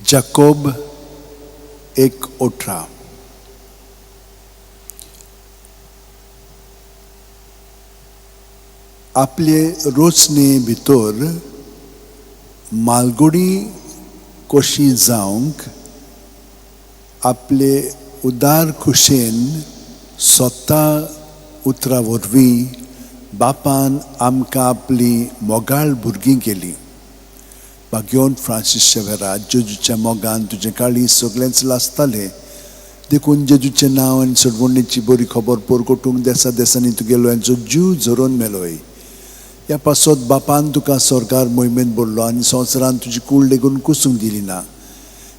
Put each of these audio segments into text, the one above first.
जाकोब 1:18. आपले रोचने भितर मालगुडी कशी जावंक आपले उदार खुशेन स्वता उतरा वरवीं बापान आमकां आपली मोगाळ भुरगीं केली. भाग्योन फ्रांसीस शेवेरा जेजूच्या मोगान तुजें काळी सगळेंच लासतालें देखून जेजूचें नांव आनी सडवणीची बरी खबर पोरकोटूंक देसा देसांनी तुगेलो हांचो जीव झरोवन मेलोय. ह्या पासत बापान तुका सरकार मोहिमेंत बोडलो आनी संवसारान तुजी कूळ लेगून कुसूंक दिली ना.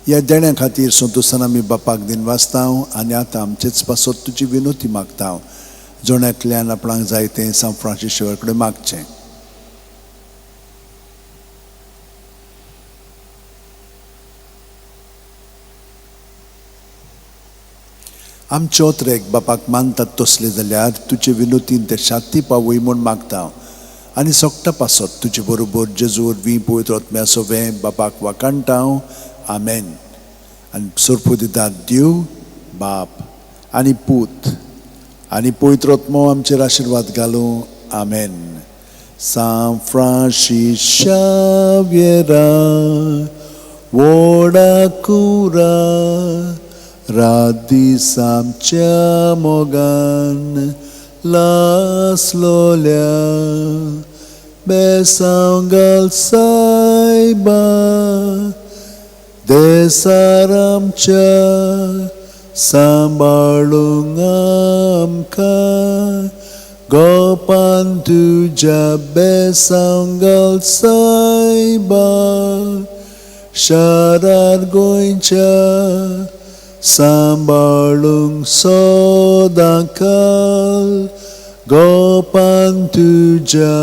ह्या देण्या खातीर संतोशान आमी बापाक दिन वाचतांव आनी आतां आमचेच पासत तुजी विनोती मागतांव. जोण्यातल्यान आपणाक जाय तें सांव फ्रांसीस शेवेर कडेन मागचें. आमचे ओत्रेक बापाक मानतात तसले जाल्यार तुजे विनोतीन ते शांती पावय म्हूण मागता आनी सोगटा पासत तुजे बरोबर जेजू वरवीं पवित्र आत्म्या सोबें बापाक वाकाणटाव. आमेन. आनी सोरपो दितात देव बाप आनी पूत आनी पवित्र आत्मो आमचेर आशिर्वाद घालूं. आमेन. San Francis Xaviera वोडाकुरा रादीस आमच्या मोगान लासलोल्या बेसांगाल सायबा देसार आमच्या सांबाळूंक आमकां गोपान तुज्या बेसांगाल सायबा शारार गोंयच्या सांबाळूंक सदां काल गोपान तुज्या